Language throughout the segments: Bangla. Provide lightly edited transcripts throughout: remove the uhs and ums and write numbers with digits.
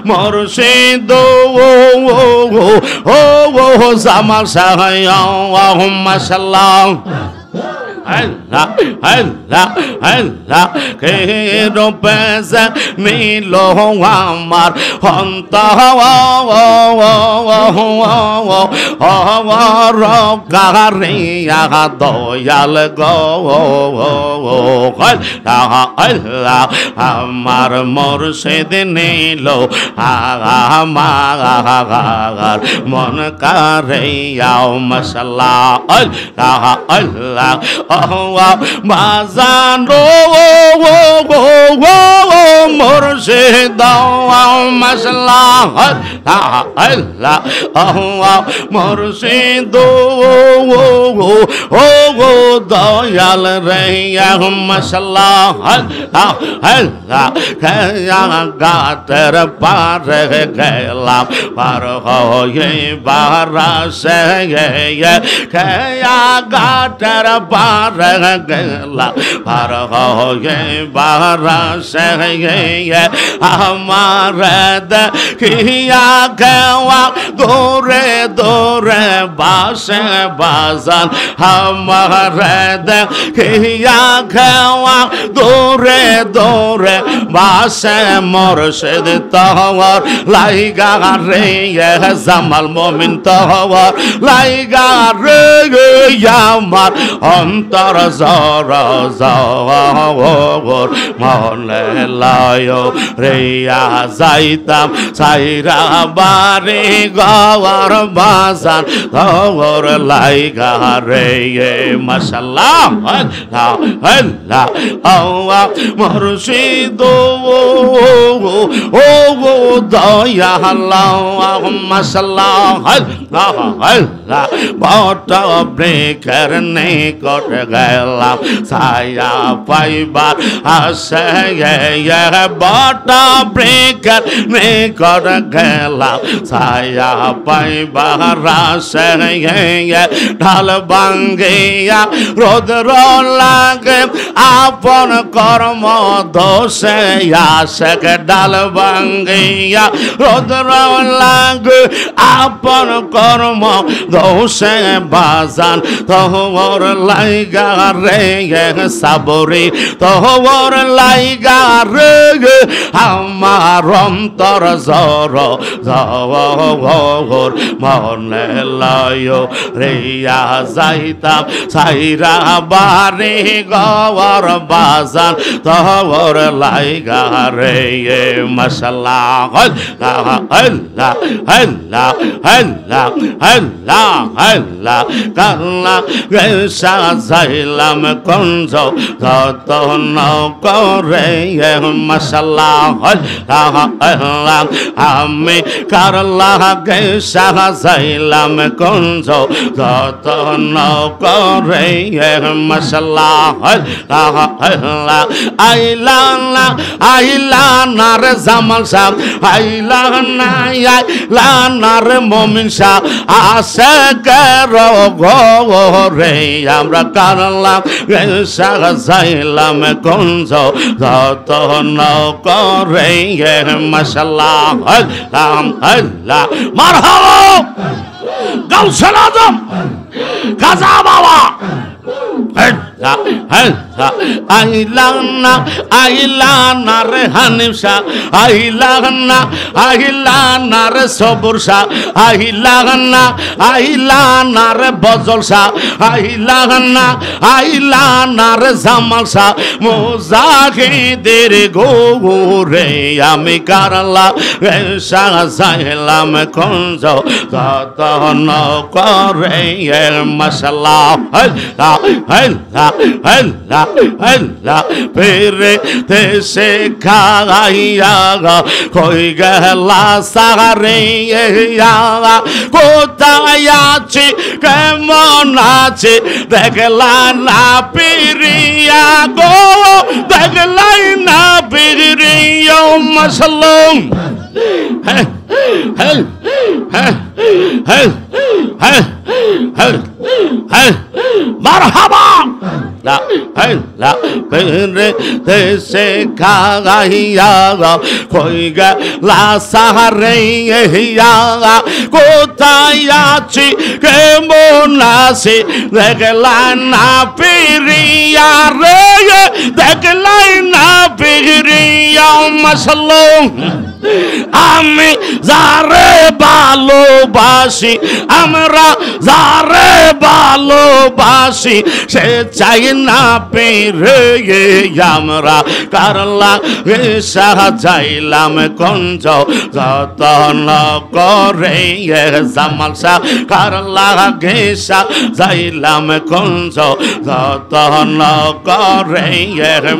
মুর্শিদ জামাল সাহায় আল্লাহুম্মা সাল্লাম Allah, Allah, Allah, que no pesa ni lo amar, honta, rogaria doyal go, Allah, amar murshid ni lo amar, mon kariya mashallah, Allah, Allah. Mazano Murshid Mashallah Allah Murshid Doyal Reya Mashallah Allah Kaya Gater Pare Gelam Parhoye Barase Kaya Gater Paragela, Parahoye, Barase, Amarada, Kiakawa, Dore, Base, Bazan, Amarada, Kiakawa, Dore, Base, Morse, the Tower, Laiga, Reye, Zamal Momin Tower, Laiga, Reye, Yamar. Antar zara zawar mole layo reya zaitam saira bari gawar bazan gawar laiga reye mashallah Allah Allah murshido daya Allahumma sallah Allah bata breaker নিকট গেলাম ছায়া পাইবার আসে বটা ব্রেকার নিকট গেলাম ছায়া পাইবার আসে ঢাল ভাঙ্গিয়া রোদ্র লাগে আপন কর্ম দোষে আসে ডাল ভাঙ্গিয়া রোদ্র লাগে আপন কর্ম দোষে বাজান তোর লাইগা রে সাবরি তোর লাইগা রে আমার অন্তর জর জর মনে লয় রেয়া যাইতাম সাইরা বারে গওয়ার বাজান তোর লাইগা রে মাশাআল্লাহ আল্লাহ আল্লাহ আল্লাহ আল্লাহ আল্লাহ কাল্লা সাজাইলাম কঞ্জ যত নকরে মাশাআল্লাহ আল্লাহ আমি কারলা গে সাজাইলাম কঞ্জ যত নকরে মাশাআল্লাহ আল্লাহ আইলা না রে জামাল সাহ আইলা না রে মুমিন শাহ আসে করো রে আমরা কারলাম সাজাইলাম কঞ্জ যত নকরে মাশাআল্লাহ আল্লাহ মারহাবা গাউসুল আজম গাজা বাবা আইলানা রে হানিফ শাহ আইলানা রে সবুর শাহ আইলানা রে বজল শাহ আইলানা রে জামাল শাহ মুজাহিদের গোরে আমি কারলা সাজাইলাম কঞ্জ যত নকরে মাশাআল্লাহ আল্লাহ আল্লাহ আল্লাহ ফিরে দেশে খাইয়া কই গেলা সারে কোথায় আছি কেমন আছে দেখলা না পিরিয়া গো দেখলাই না পিরিয়া মাশাআল্লাহ মারহাবা la la pere te se kagaya koiga la sahareya kotayachi kemonasi dekla na piriya re dekla na piriya masalong আমি যারে ভালোবাসি আমরা যারে ভালোবাসি সে চাই না পেরে আমরা কারলা সাজাইলাম কঞ্জ যতন করে জামাল শাহ কারলা ঘেসা যাইলাম কঞ্জ যতন করে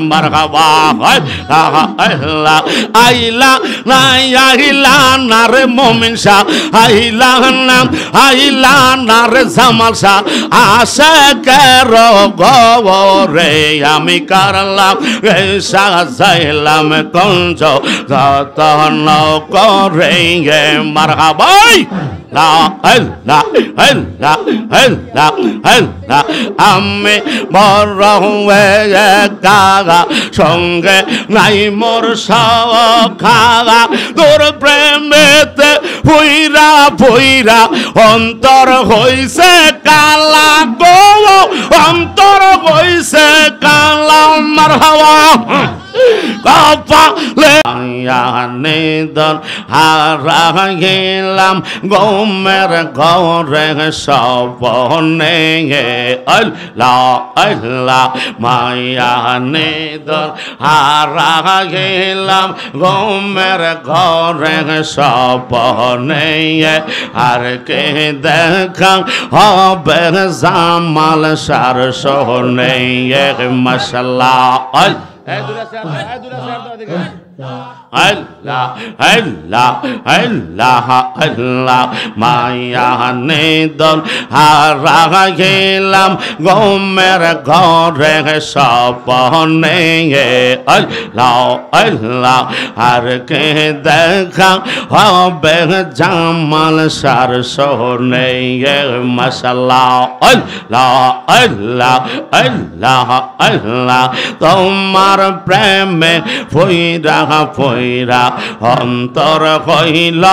মারহাবা আল্লাহ আইলা আইলা না রে মোমিন শাহ আইলা না রে জামাল শাহ আশা কের গরে আমি কারলাম সাজাইলাম কঞ্জ যতন করে মারহাবাই লা লা লা লা লা আমি বড় হয়ে কাগা সঙ্গে নাই মোর খাগা তোর প্রেমেতে ভুইরা ভুইরা অন্তর হইছে কালা গো অন্তর হইছে কালা মারহাবা কপালে নিদন হারা গেলাম গোমের ঘরে সপনে আল্লাহ আল্লাহ মায়া নিদন হারা গেলাম গোমের ঘরে সপনে আর কে দেখা হবে জামাল শাহর সোহনে মাশাআল্লাহ আল্লাহ আল্লাহ আল্লাহ আল্লাহ মায়া নিদন হারা গেলাম গোমের ঘরে সপনে আল্লাহ আল্লাহ আর কে দেখা হবে জামাল শাহর সোহনে মাশাআল্লাহ আল্লাহ আল্লাহ আল্লাহ আল্লাহ তোমার প্রেমে ফইরা ফইরা অন্তর হইল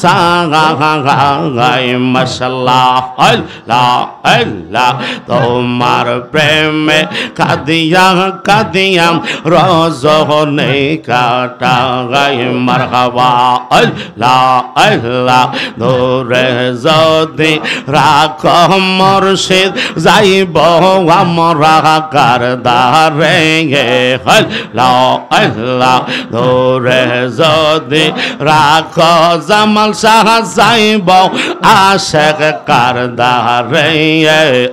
সাগাই মাশাআল্লাহ আল্লাহ আল্লাহ তোমার প্রেমে কাদিয়া কাদিয়া রজনে কাটাই মারহাবা আল্লাহ আল্লাহ দূরে যদি রাখ মুর্শিদ যাইব আমরা কারদারে আল্লাহ আল্লাহ দূরে যদি রাখ জামাল শাহ যাইব আশেক কারদারে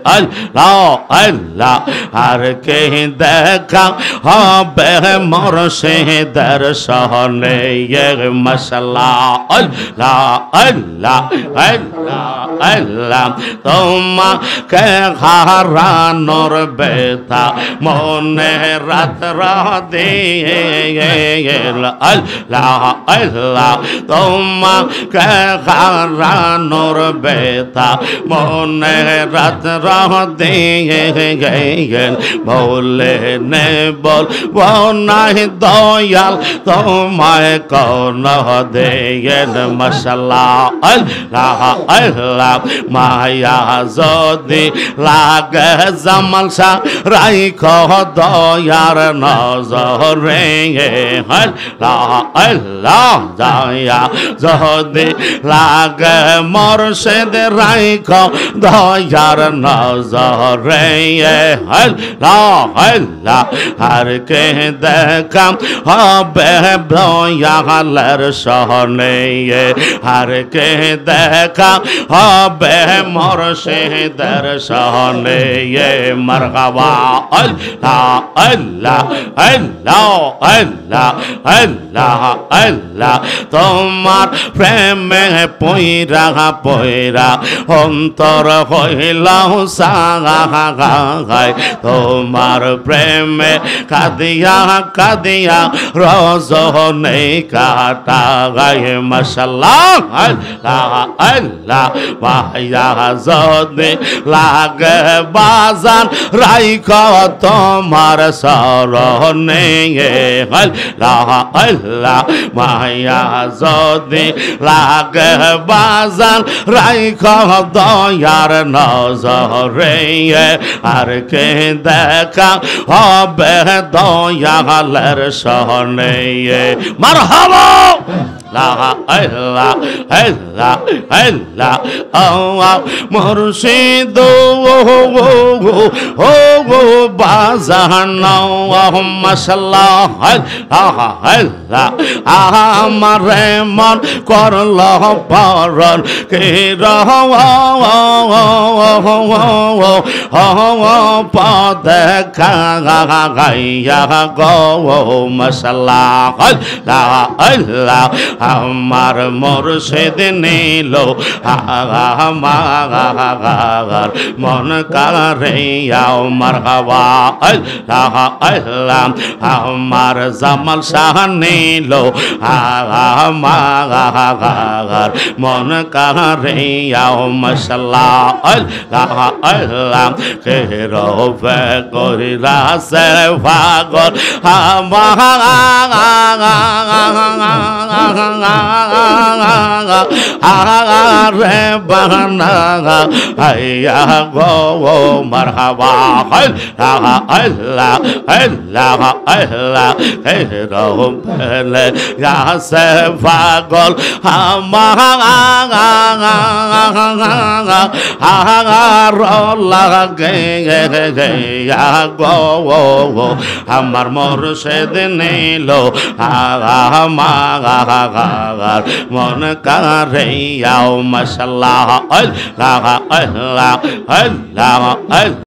আল্লাহ আল্লাহ আর কে দেখা হবে মুর্শিদের সহনে মাশাআল্লাহ আল্লাহ আল্লাহ আল্লাহ আল্লাহ তোমাকে হারানোর ব্যথা মনে রাত রাতে আল্লাহ আল্লাহ তোমাকে হারানোর ব্যথা মনে রাত রাতে বলে নে বল নাই দয়াল তোমায় কোন দেন মাশাআল্লাহ আল্লাহ আল্লাহ মায়া যদি লাগে জামাল শাহ রাইখ দয়ার নজরে আল্লাহ আল্লাহ দয়া যদি লাগে মুর্শিদ রাইখ দয়ার নজরে আল্লাহ আল্লাহ আর কে দেখা হবে দয়ালের সহনে আর কে দেখা হবে মুর্শিদের সহনে মারহাবা আল্লাহ আল্লাহ আল্লাহ আল্লাহ আল্লাহ আল্লাহ তোমার প্রেমে পয়রা পয়রা অন্তর হইল সাগায় তোমার প্রেমে কাদিয়া কাদিয়া রজনে কাটা গায়ে মাশাআল্লাহ আল্লাহ আল্লাহ মায়া যদি লাগে বাজান রাইখ তোমার শরণে আল্লাহ আল্লাহ মায়া যদি লাগে বাজান রাইখ দয়ার নজরে আর কে দেখা হবে দয়ালের শরণে মারহাবা La Allah Allah Allah Allah Murshid oh bazan mashallah Allah Allah আমার মন করল পরন কে পদে গাইয়া গো মাশাআল্লাহ আল্লাহ আল্লাহ আমার মুর্শিদ নীল আমার মন কারিয়া মারহাবা আল্লাহ আল্লাহ আমার জামাল শাহ নীল আমার মন কারিয়া মাশাআল্লাহ আল্লাহ আল্লাহ কে রবে করিলা সে পাগল আরে বাহানা আয়া গো মারহাবা আল্লাহ আল্লাহ আল্লাহ আল্লাহ হে রবে সে পাগল লাগে গো আমার মুর্শিদ নীল আমার মন কারিয়া মাশাআল্লাহ আল্লাহ আল্লাহ আল্লাহ